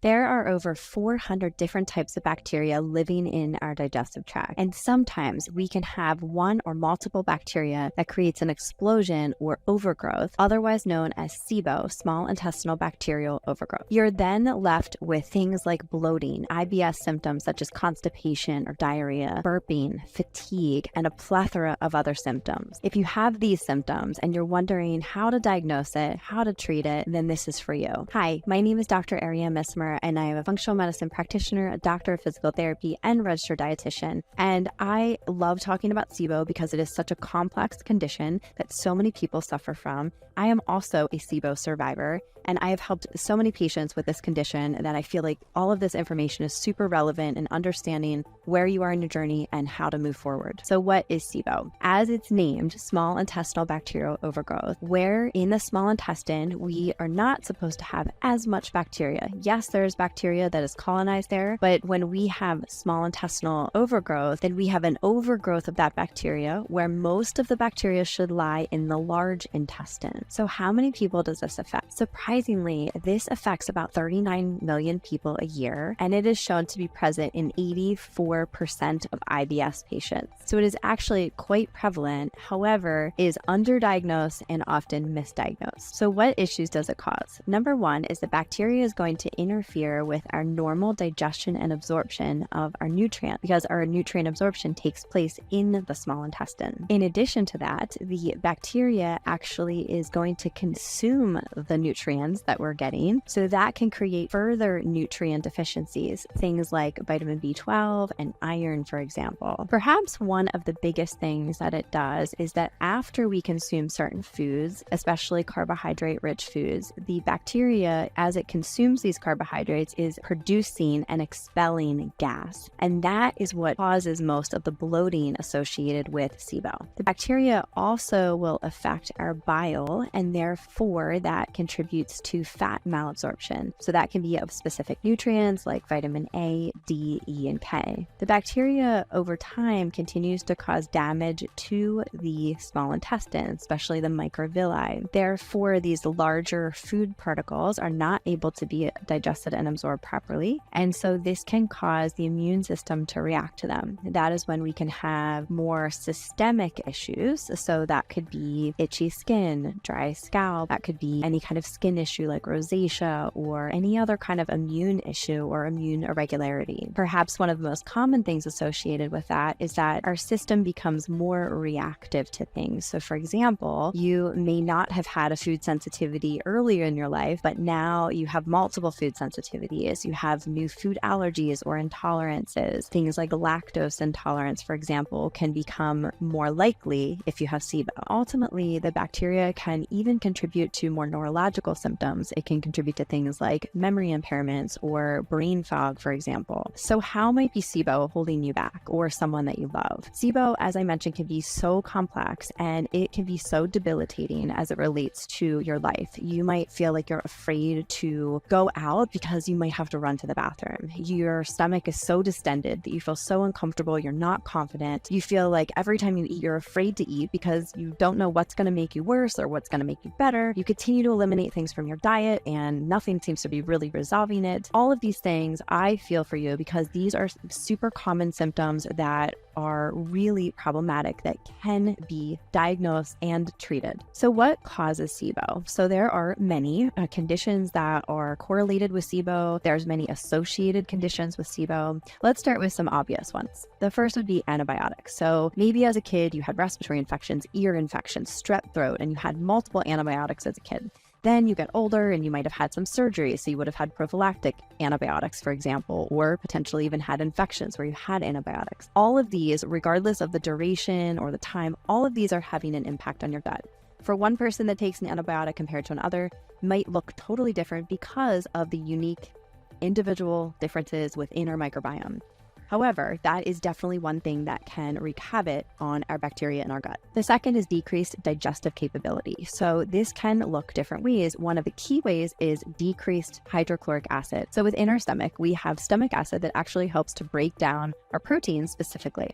There are over 400 different types of bacteria living in our digestive tract, and sometimes we can have one or multiple bacteria that creates an explosion or overgrowth, otherwise known as SIBO, Small Intestinal Bacterial Overgrowth. You're then left with things like bloating, IBS symptoms such as constipation or diarrhea, burping, fatigue, and a plethora of other symptoms. If you have these symptoms and you're wondering how to diagnose it, how to treat it, then this is for you. Hi, my name is Dr. Arianne Missimer, and I am a functional medicine practitioner, a doctor of physical therapy, and registered dietitian. And I love talking about SIBO because it is such a complex condition that so many people suffer from. I am also a SIBO survivor, and I have helped so many patients with this condition that I feel like all of this information is super relevant in understanding where you are in your journey and how to move forward. So what is SIBO? As it's named, Small Intestinal Bacterial Overgrowth, where in the small intestine, we are not supposed to have as much bacteria. Yes, there's bacteria that is colonized there, but when we have small intestinal overgrowth, then we have an overgrowth of that bacteria where most of the bacteria should lie in the large intestine. So how many people does this affect? Surprisingly, this affects about 39 million people a year, and it is shown to be present in 84% of IBS patients. So it is actually quite prevalent, however, is underdiagnosed and often misdiagnosed. So what issues does it cause? Number one is the bacteria is going to interfere with our normal digestion and absorption of our nutrient because our nutrient absorption takes place in the small intestine. In addition to that, the bacteria actually is going to consume the nutrients that we're getting, so that can create further nutrient deficiencies, things like vitamin B12 and iron, for example. Perhaps one of the biggest things that it does is that after we consume certain foods, especially carbohydrate-rich foods, the bacteria, as it consumes these carbohydrates, is producing and expelling gas, and that is what causes most of the bloating associated with SIBO. The bacteria also will affect our bile, and therefore that contributes to fat malabsorption. So that can be of specific nutrients like vitamin A, D, E, and K. The bacteria over time continues to cause damage to the small intestine, especially the microvilli. Therefore, these larger food particles are not able to be digested and absorbed properly, and so this can cause the immune system to react to them. That is when we can have more systemic issues. So that could be itchy skin, dry scalp, that could be any kind of skin issue like rosacea or any other kind of immune issue or immune irregularity. Perhaps one of the most common things associated with that is that our system becomes more reactive to things. So for example, you may not have had a food sensitivity earlier in your life, but now you have multiple food sensitivities. You have new food allergies or intolerances. Things like lactose intolerance, for example, can become more likely if you have SIBO. Ultimately, the bacteria can even contribute to more neurological symptoms. It can contribute to things like memory impairments or brain fog, for example. So how might be SIBO holding you back or someone that you love? SIBO, as I mentioned, can be so complex and it can be so debilitating as it relates to your life. You might feel like you're afraid to go out because you might have to run to the bathroom. Your stomach is so distended that you feel so uncomfortable, you're not confident. You feel like every time you eat, you're afraid to eat because you don't know what's going to make you worse or what's going to make you better. You continue to eliminate things from your diet and nothing seems to be really resolving it. All of these things, I feel for you because these are super common symptoms that are really problematic that can be diagnosed and treated. So what causes SIBO? So there are many conditions that are correlated with SIBO. There's many associated conditions with SIBO. Let's start with some obvious ones. The first would be antibiotics. So maybe as a kid, you had respiratory infections, ear infections, strep throat, and you had multiple antibiotics as a kid. Then you get older and you might have had some surgery. So you would have had prophylactic antibiotics, for example, or potentially even had infections where you had antibiotics. All of these, regardless of the duration or the time, all of these are having an impact on your gut. For one person that takes an antibiotic compared to another might look totally different because of the unique individual differences within our microbiome. However, that is definitely one thing that can wreak havoc on our bacteria in our gut. The second is decreased digestive capability. So this can look different ways. One of the key ways is decreased hydrochloric acid. So within our stomach, we have stomach acid that actually helps to break down our proteins specifically.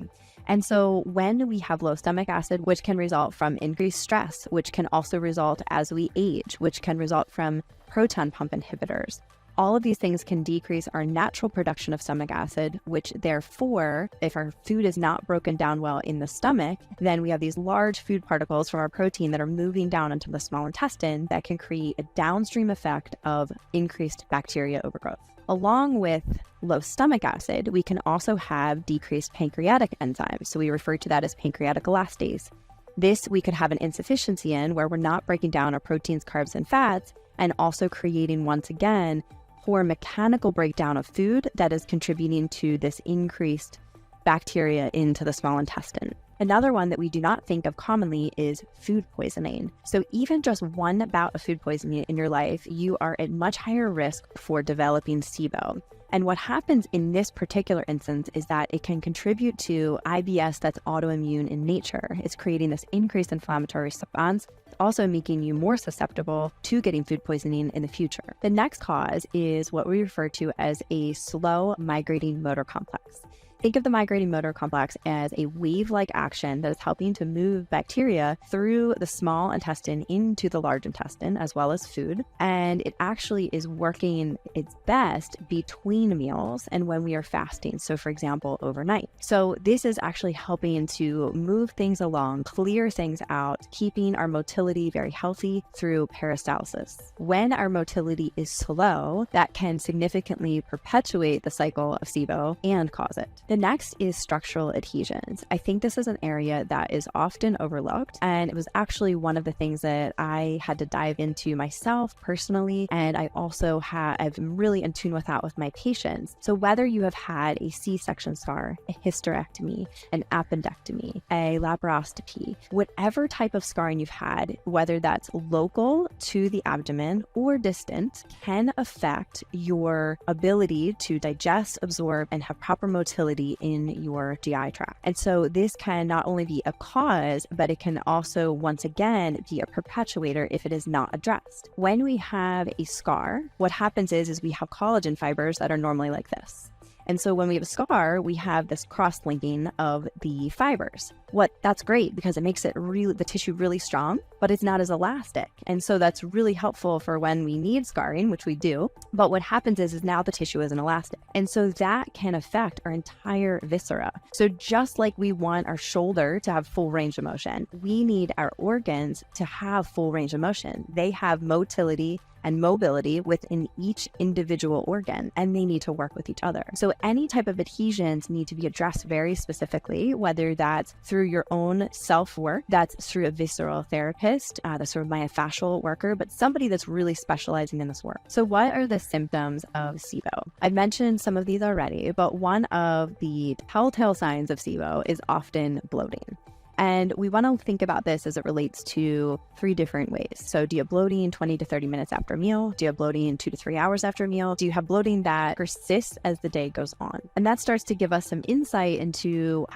And so when we have low stomach acid, which can result from increased stress, which can also result as we age, which can result from proton pump inhibitors, All of these things can decrease our natural production of stomach acid, which therefore, if our food is not broken down well in the stomach, then we have these large food particles from our protein that are moving down into the small intestine that can create a downstream effect of increased bacteria overgrowth. Along with low stomach acid, we can also have decreased pancreatic enzymes. So we refer to that as pancreatic elastase. This we could have an insufficiency in, where we're not breaking down our proteins, carbs, and fats, and also creating, once again, poor mechanical breakdown of food that is contributing to this increased bacteria into the small intestine. Another one that we do not think of commonly is food poisoning. So even just one bout of food poisoning in your life, you are at much higher risk for developing SIBO. And what happens in this particular instance is that it can contribute to IBS that's autoimmune in nature. It's creating this increased inflammatory response, also making you more susceptible to getting food poisoning in the future. The next cause is what we refer to as a slow migrating motor complex. Think of the migrating motor complex as a wave-like action that is helping to move bacteria through the small intestine into the large intestine, as well as food. And it actually is working its best between meals and when we are fasting. So for example, overnight. So this is actually helping to move things along, clear things out, keeping our motility very healthy through peristalsis. When our motility is slow, that can significantly perpetuate the cycle of SIBO and cause it. The next is structural adhesions. I think this is an area that is often overlooked, and it was actually one of the things that I had to dive into myself personally, and I also I'm really in tune with that with my patients. So whether you have had a C-section scar, a hysterectomy, an appendectomy, a laparoscopy, whatever type of scarring you've had, whether that's local to the abdomen or distant, can affect your ability to digest, absorb, and have proper motility in your GI tract. And so this can not only be a cause, but it can also, once again, be a perpetuator if it is not addressed. When we have a scar, what happens is we have collagen fibers that are normally like this. And so when we have a scar, we have this cross-linking of the fibers. That's great because it makes the tissue really strong, but it's not as elastic. And so that's really helpful for when we need scarring, which we do. But what happens is now the tissue isn't elastic. And so that can affect our entire viscera. So just like we want our shoulder to have full range of motion, we need our organs to have full range of motion. They have motility and mobility within each individual organ, and they need to work with each other. So any type of adhesions need to be addressed very specifically, whether that's through your own self-work, that's through a visceral therapist, that's sort of myofascial worker, but somebody that's really specializing in this work. So what are the symptoms of SIBO? I've mentioned some of these already, but one of the telltale signs of SIBO is often bloating. And we want to think about this as it relates to 3 different ways. So do you have bloating 20 to 30 minutes after a meal? Do you have bloating 2 to 3 hours after a meal? Do you have bloating that persists as the day goes on? And that starts to give us some insight into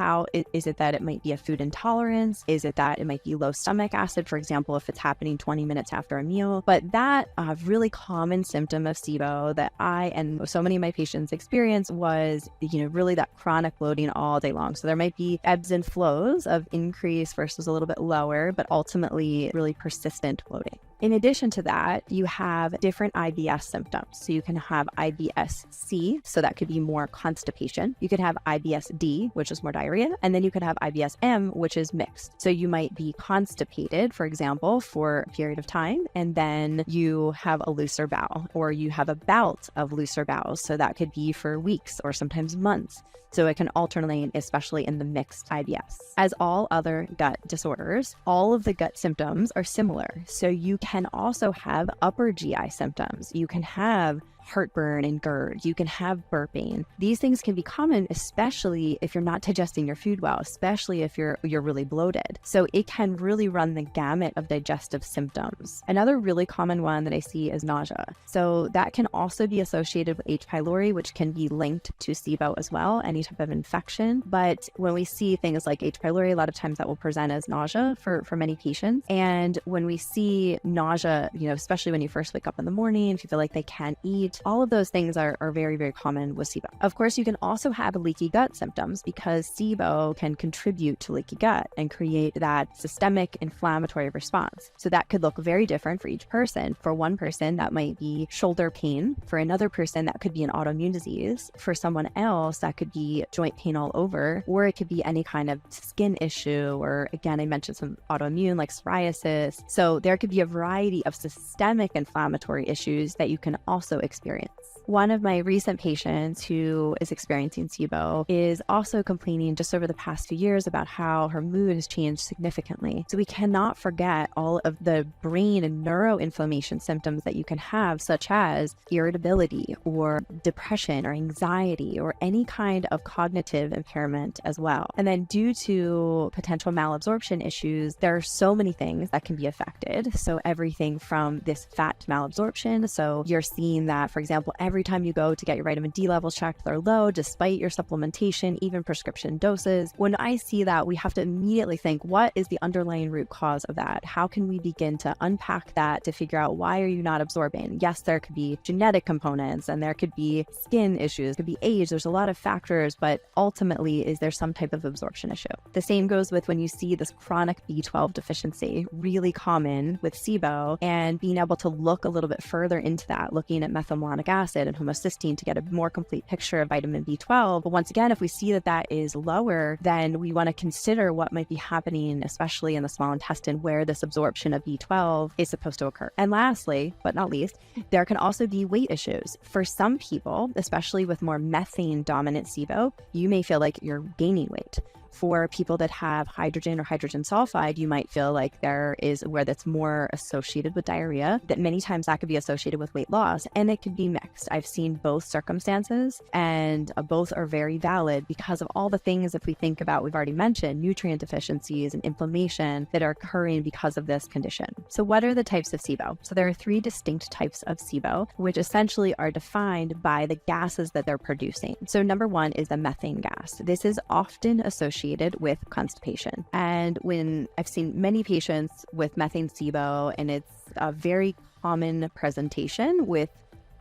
is it that it might be a food intolerance? Is it that it might be low stomach acid, for example, if it's happening 20 minutes after a meal? But that really common symptom of SIBO that I and so many of my patients experience was, really that chronic bloating all day long. So there might be ebbs and flows of increase versus a little bit lower, but ultimately really persistent bloating. In addition to that, you have different IBS symptoms. So you can have IBS-C, so that could be more constipation. You could have IBS-D, which is more diarrhea. And then you could have IBS-M, which is mixed. So you might be constipated, for example, for a period of time, and then you have a looser bowel, or you have a bout of looser bowels. So that could be for weeks or sometimes months. So it can alternate, especially in the mixed IBS. As all other gut disorders, all of the gut symptoms are similar. So you can also have upper GI symptoms. You can have heartburn and GERD. You can have burping. These things can be common, especially if you're not digesting your food well, especially if you're really bloated. So it can really run the gamut of digestive symptoms. Another really common one that I see is nausea. So that can also be associated with H. pylori, which can be linked to SIBO as well, any type of infection. But when we see things like H. pylori, a lot of times that will present as nausea for many patients. And when we see nausea, especially when you first wake up in the morning, if you feel like they can't eat, gut. All of those things are very, very common with SIBO. Of course, you can also have leaky gut symptoms because SIBO can contribute to leaky gut and create that systemic inflammatory response. So that could look very different for each person. For one person, that might be shoulder pain. For another person, that could be an autoimmune disease. For someone else, that could be joint pain all over, or it could be any kind of skin issue, or again, I mentioned some autoimmune like psoriasis. So there could be a variety of systemic inflammatory issues that you can also experience. One of my recent patients who is experiencing SIBO is also complaining just over the past few years about how her mood has changed significantly. So we cannot forget all of the brain and neuroinflammation symptoms that you can have, such as irritability or depression or anxiety or any kind of cognitive impairment as well. And then due to potential malabsorption issues, there are so many things that can be affected. So everything from this fat malabsorption. So you're seeing that, for example, every time you go to get your vitamin D levels checked, they're low despite your supplementation, even prescription doses. When I see that, we have to immediately think, what is the underlying root cause of that? How can we begin to unpack that to figure out why are you not absorbing? Yes, there could be genetic components and there could be skin issues, could be age. There's a lot of factors, but ultimately, is there some type of absorption issue? The same goes with when you see this chronic B12 deficiency, really common with SIBO, and being able to look a little bit further into that, looking at methylmalonic acid and homocysteine to get a more complete picture of vitamin B12. But once again, if we see that that is lower, then we want to consider what might be happening, especially in the small intestine where this absorption of B12 is supposed to occur. And lastly, but not least, there can also be weight issues. For some people, especially with more methane dominant SIBO, you may feel like you're gaining weight. For people that have hydrogen or hydrogen sulfide, you might feel like there is where that's more associated with diarrhea, that many times that could be associated with weight loss, and it could be mixed. I've seen both circumstances, and both are very valid because of all the things, if we think about, we've already mentioned, nutrient deficiencies and inflammation that are occurring because of this condition. So what are the types of SIBO? So there are 3 distinct types of SIBO, which essentially are defined by the gases that they're producing. So number 1 is the methane gas. This is often associated with constipation. And when I've seen many patients with methane SIBO, and it's a very common presentation with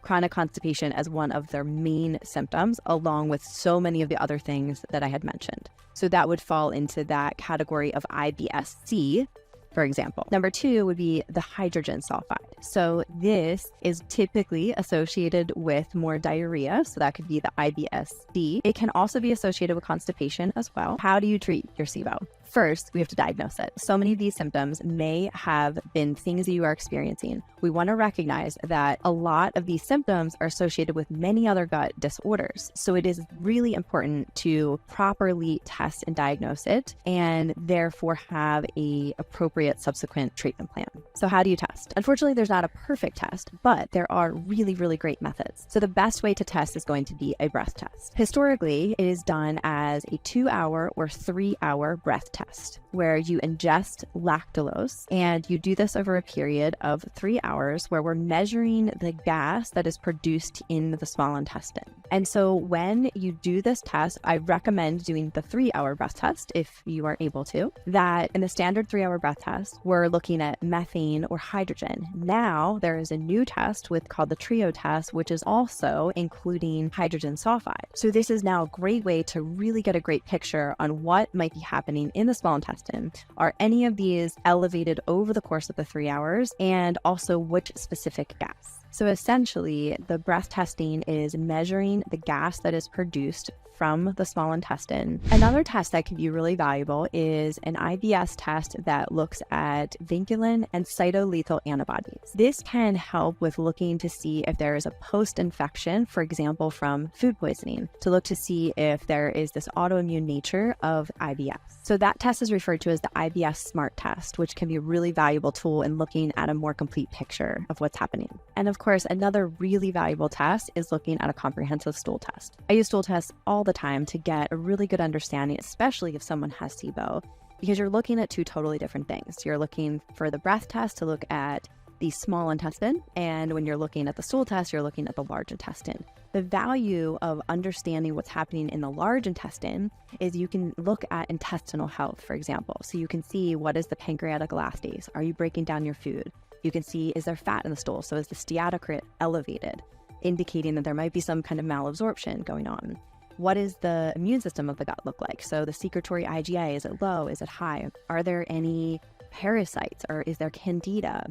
chronic constipation as one of their main symptoms, along with so many of the other things that I had mentioned. So that would fall into that category of IBS-C, for example. Number 2 would be the hydrogen sulfide. So this is typically associated with more diarrhea. So that could be the IBS-D. It can also be associated with constipation as well. How do you treat your SIBO? First, we have to diagnose it. So many of these symptoms may have been things that you are experiencing. We want to recognize that a lot of these symptoms are associated with many other gut disorders. So it is really important to properly test and diagnose it, and therefore have an appropriate subsequent treatment plan. So how do you test? Unfortunately, there's not a perfect test, but there are really, really great methods. So the best way to test is going to be a breath test. Historically, it is done as a 2-hour or 3-hour breath test, where you ingest lactulose, and you do this over a period of 3 hours, where we're measuring the gas that is produced in the small intestine. And so when you do this test, I recommend doing the 3-hour breath test if you are able to. That in the standard 3-hour breath test, we're looking at methane or hydrogen. Now there is a new test called the trio test, which is also including hydrogen sulfide. So this is now a great way to really get a great picture on what might be happening in the small intestine. Are any of these elevated over the course of the 3 hours, and also which specific gas? So essentially, the breath testing is measuring the gas that is produced from the small intestine. Another test that can be really valuable is an IBS test that looks at vinculin and cytolethal antibodies. This can help with looking to see if there is a post-infection, for example, from food poisoning, to look to see if there is this autoimmune nature of IBS. So that test is referred to as the IBS SMART test, which can be a really valuable tool in looking at a more complete picture of what's happening. And of course, another really valuable test is looking at a comprehensive stool test. I use stool tests all the time to get a really good understanding, especially if someone has SIBO, because you're looking at 2 totally different things. You're looking for the breath test to look at the small intestine, and when you're looking at the stool test, you're looking at the large intestine. The value of understanding what's happening in the large intestine is you can look at intestinal health, for example. So you can see, what is the pancreatic elastase? Are you breaking down your food? You can see, is there fat in the stool? So is the steatocrit elevated? indicating that there might be some kind of malabsorption going on. What does the immune system of the gut look like? So the secretory IgA, is it low? Is it high? Are there any parasites, or is there candida?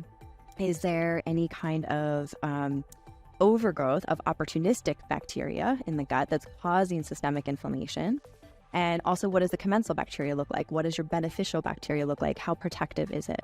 Is there any kind of overgrowth of opportunistic bacteria in the gut that's causing systemic inflammation? And also, what does the commensal bacteria look like? What does your beneficial bacteria look like? How protective is it?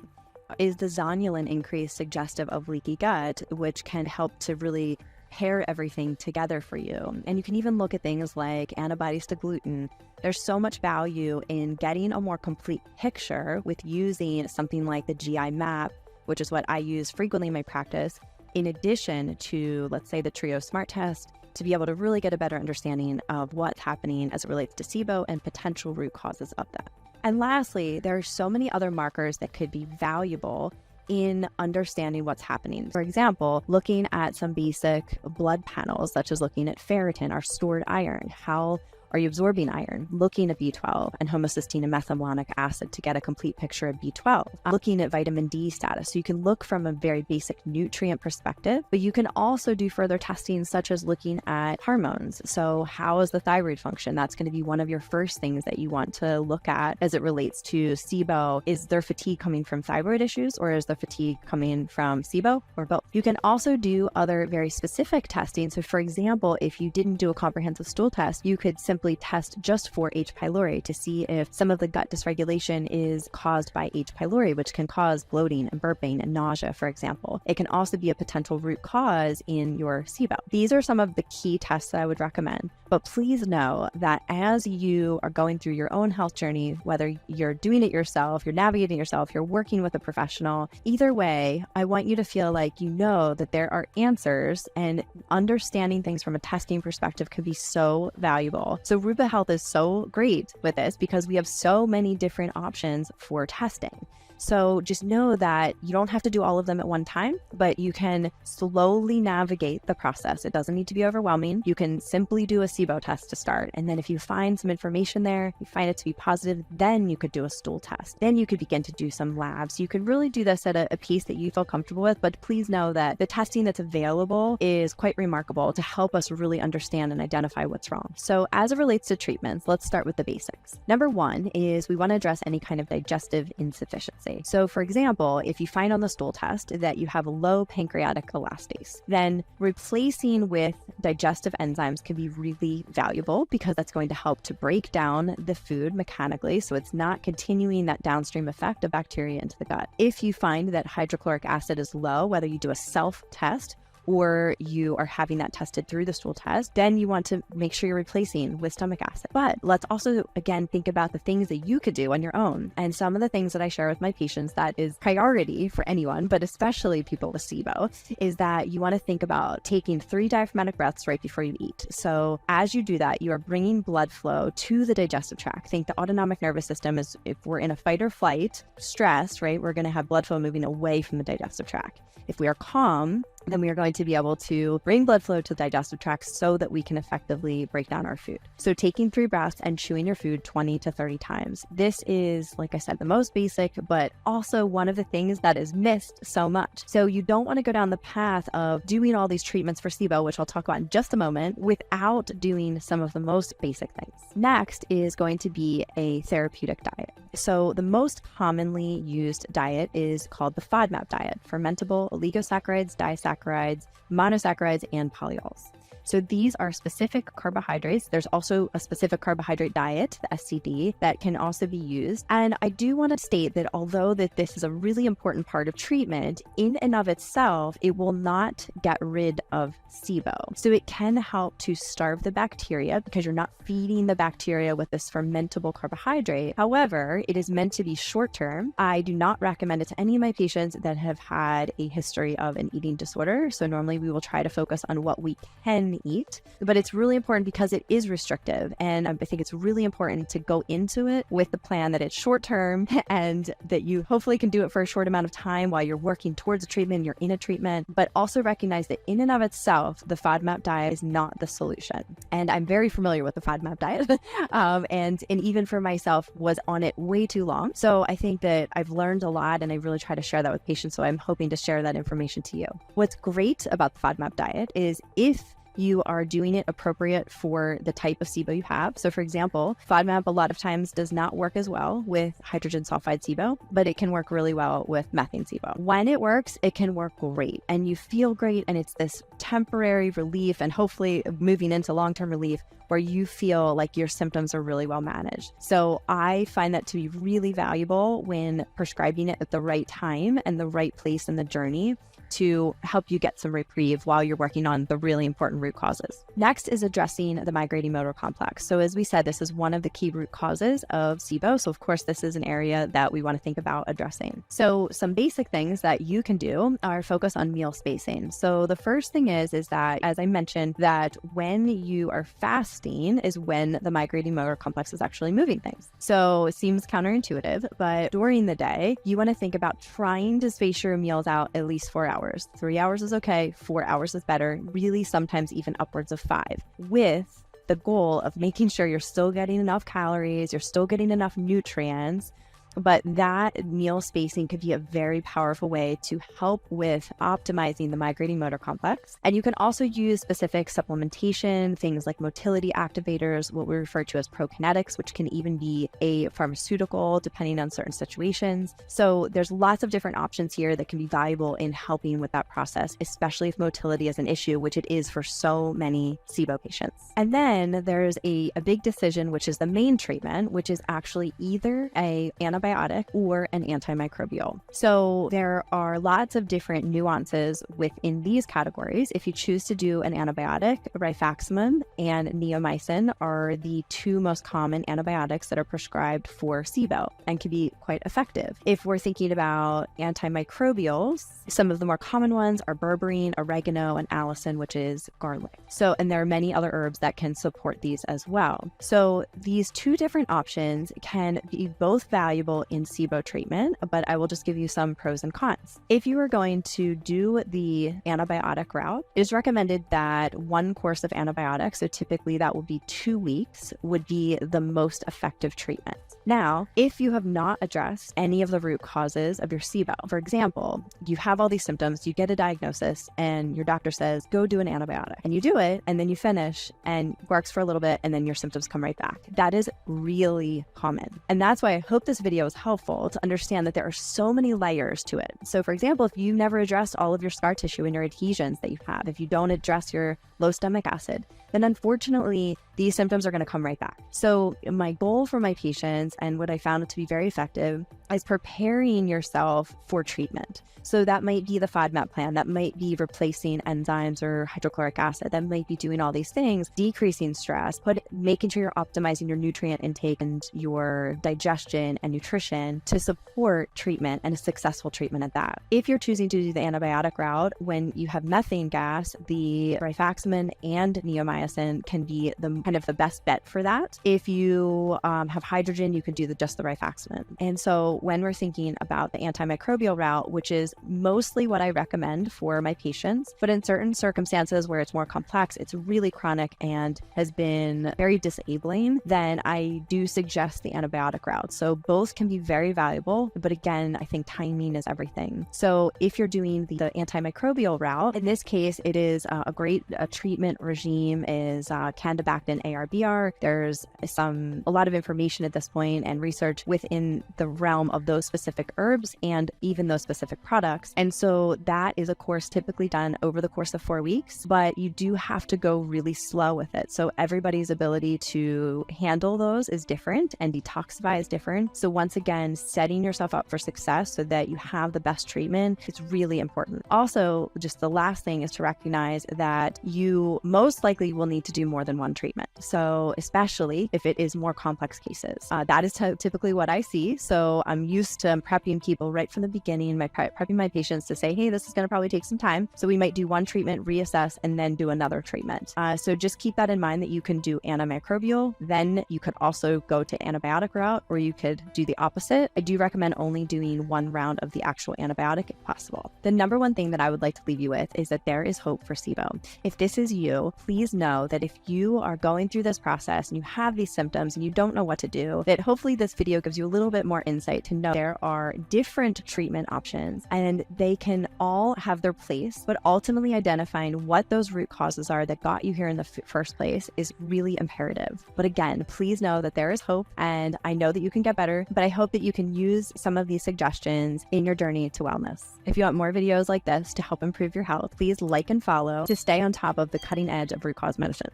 Is the zonulin increase suggestive of leaky gut, which can help to really pair everything together for you? And you can even look at things like antibodies to gluten. There's so much value in getting a more complete picture with using something like the GI map, which is what I use frequently in my practice, in addition to, let's say, the Trio Smart Test, to be able to really get a better understanding of what's happening as it relates to SIBO and potential root causes of that. And lastly, there are so many other markers that could be valuable in understanding what's happening. For example, looking at some basic blood panels, such as looking at ferritin, our stored iron. How are you absorbing iron? Looking at B12 and homocysteine and methylmalonic acid to get a complete picture of B12. Looking at vitamin D status. So you can look from a very basic nutrient perspective, but you can also do further testing, such as looking at hormones. So how is the thyroid function? That's going to be one of your first things that you want to look at as it relates to SIBO. Is there fatigue coming from thyroid issues, or is the fatigue coming from SIBO, or both? You can also do other very specific testing. So for example, if you didn't do a comprehensive stool test, you could simply test just for H. pylori to see if some of the gut dysregulation is caused by H. pylori, which can cause bloating and burping and nausea, for example. It can also be a potential root cause in your SIBO. These are some of the key tests that I would recommend. But please know that as you are going through your own health journey, whether you're doing it yourself, you're navigating yourself, you're working with a professional, either way, I want you to feel like you know that there are answers, and understanding things from a testing perspective could be so valuable. So Rupa Health is so great with this because we have so many different options for testing. So just know that you don't have to do all of them at one time, but you can slowly navigate the process. It doesn't need to be overwhelming. You can simply do a SIBO test to start. And then if you find some information there, you find it to be positive, then you could do a stool test. Then you could begin to do some labs. You could really do this at a pace that you feel comfortable with, but please know that the testing that's available is quite remarkable to help us really understand and identify what's wrong. So as it relates to treatments, let's start with the basics. Number one is we want to address any kind of digestive insufficiency. So for example, if you find on the stool test that you have a low pancreatic elastase, then replacing with digestive enzymes can be really valuable because that's going to help to break down the food mechanically, so it's not continuing that downstream effect of bacteria into the gut. If you find that hydrochloric acid is low, whether you do a self-test or you are having that tested through the stool test, then you want to make sure you're replacing with stomach acid. But let's also, again, think about the things that you could do on your own. And some of the things that I share with my patients that is priority for anyone, but especially people with SIBO, is that you want to think about taking 3 diaphragmatic breaths right before you eat. So as you do that, you are bringing blood flow to the digestive tract. Think the autonomic nervous system is, if we're in a fight or flight, stress, right, we're going to have blood flow moving away from the digestive tract. If we are calm, then we are going to be able to bring blood flow to the digestive tract so that we can effectively break down our food. So taking 3 breaths and chewing your food 20 to 30 times. This is, like I said, the most basic, but also one of the things that is missed so much. So you don't want to go down the path of doing all these treatments for SIBO, which I'll talk about in just a moment, without doing some of the most basic things. Next is going to be a therapeutic diet. So the most commonly used diet is called the FODMAP diet: fermentable oligosaccharides, disaccharides, monosaccharides, and polyols. So these are specific carbohydrates. There's also a specific carbohydrate diet, the SCD, that can also be used. And I do want to state that although that this is a really important part of treatment, in and of itself, it will not get rid of SIBO. So it can help to starve the bacteria because you're not feeding the bacteria with this fermentable carbohydrate. However, it is meant to be short-term. I do not recommend it to any of my patients that have had a history of an eating disorder. So normally we will try to focus on what we can can eat, but it's really important because it is restrictive. And I think it's really important to go into it with the plan that it's short term and that you hopefully can do it for a short amount of time while you're working towards a treatment, you're in a treatment, but also recognize that in and of itself, the FODMAP diet is not the solution. And I'm very familiar with the FODMAP diet and even for myself was on it way too long. So I think that I've learned a lot and I really try to share that with patients. So I'm hoping to share that information to you. What's great about the FODMAP diet is if you are doing it appropriate for the type of SIBO you have. So for example, FODMAP a lot of times does not work as well with hydrogen sulfide SIBO, but it can work really well with methane SIBO. When it works, it can work great and you feel great and it's this temporary relief and hopefully moving into long-term relief where you feel like your symptoms are really well managed. So I find that to be really valuable when prescribing it at the right time and the right place in the journey to help you get some reprieve while you're working on the really important root causes. Next is addressing the migrating motor complex. So as we said, this is one of the key root causes of SIBO. So of course, this is an area that we want to think about addressing. So some basic things that you can do are focus on meal spacing. So the first thing is that, as I mentioned, that when you are fasting is when the migrating motor complex is actually moving things. So it seems counterintuitive, but during the day, you want to think about trying to space your meals out at least 4 hours. 3 hours is okay, 4 hours is better, really sometimes even upwards of 5, with the goal of making sure you're still getting enough calories, you're still getting enough nutrients, but that meal spacing could be a very powerful way to help with optimizing the migrating motor complex. And you can also use specific supplementation, things like motility activators, what we refer to as prokinetics, which can even be a pharmaceutical depending on certain situations. So there's lots of different options here that can be valuable in helping with that process, especially if motility is an issue, which it is for so many SIBO patients. And then there's a big decision, which is the main treatment, which is actually either an antibiotic or an antimicrobial. So there are lots of different nuances within these categories. If you choose to do an antibiotic, rifaximin and neomycin are the two most common antibiotics that are prescribed for SIBO and can be quite effective. If we're thinking about antimicrobials, some of the more common ones are berberine, oregano, and allicin, which is garlic. So, and there are many other herbs that can support these as well. So these two different options can be both valuable in SIBO treatment, but I will just give you some pros and cons. If you are going to do the antibiotic route, it is recommended that one course of antibiotics, so typically that will be 2 weeks, would be the most effective treatment. Now, if you have not addressed any of the root causes of your SIBO, for example, you have all these symptoms, you get a diagnosis, and your doctor says, go do an antibiotic, and you do it, and then you finish, and it works for a little bit, and then your symptoms come right back. That is really common. And that's why I hope this video is helpful to understand that there are so many layers to it. So for example, if you never addressed all of your scar tissue and your adhesions that you have, if you don't address your low stomach acid, then unfortunately, these symptoms are going to come right back. So my goal for my patients, and what I found to be very effective, is preparing yourself for treatment. So that might be the FODMAP plan, that might be replacing enzymes or hydrochloric acid, that might be doing all these things, decreasing stress, making sure you're optimizing your nutrient intake and your digestion and nutrition to support treatment and a successful treatment at that. If you're choosing to do the antibiotic route, when you have methane gas, the rifaximin and neomycin can be the kind of the best bet for that. If you have hydrogen, you can do just the rifaximin. And so when we're thinking about the antimicrobial route, which is mostly what I recommend for my patients, but in certain circumstances where it's more complex, it's really chronic and has been very disabling, then I do suggest the antibiotic route. So both can be very valuable, but again, I think timing is everything. So if you're doing the antimicrobial route, in this case, it is a great treatment regime is Candibactin ARBR. There's a lot of information at this point and research within the realm of those specific herbs and even those specific products. And so that is a course typically done over the course of 4 weeks, but you do have to go really slow with it. So everybody's ability to handle those is different and detoxify is different. So once again, setting yourself up for success so that you have the best treatment is really important. Also, just the last thing is to recognize that you most likely will will need to do more than one treatment. So especially if it is more complex cases. That is typically what I see. So I'm used to prepping people right from the beginning, prepping my patients to say, hey, this is going to probably take some time. So we might do one treatment, reassess, and then do another treatment. So just keep that in mind that you can do antimicrobial. Then you could also go to antibiotic route, or you could do the opposite. I do recommend only doing one round of the actual antibiotic if possible. The number one thing that I would like to leave you with is that there is hope for SIBO. If this is you, please know that if you are going through this process and you have these symptoms and you don't know what to do, that hopefully this video gives you a little bit more insight to know there are different treatment options and they can all have their place, but ultimately identifying what those root causes are that got you here in the first place is really imperative. But again, please know that there is hope, and I know that you can get better, but I hope that you can use some of these suggestions in your journey to wellness. If you want more videos like this to help improve your health, please like and follow to stay on top of the cutting edge of root cause medicine.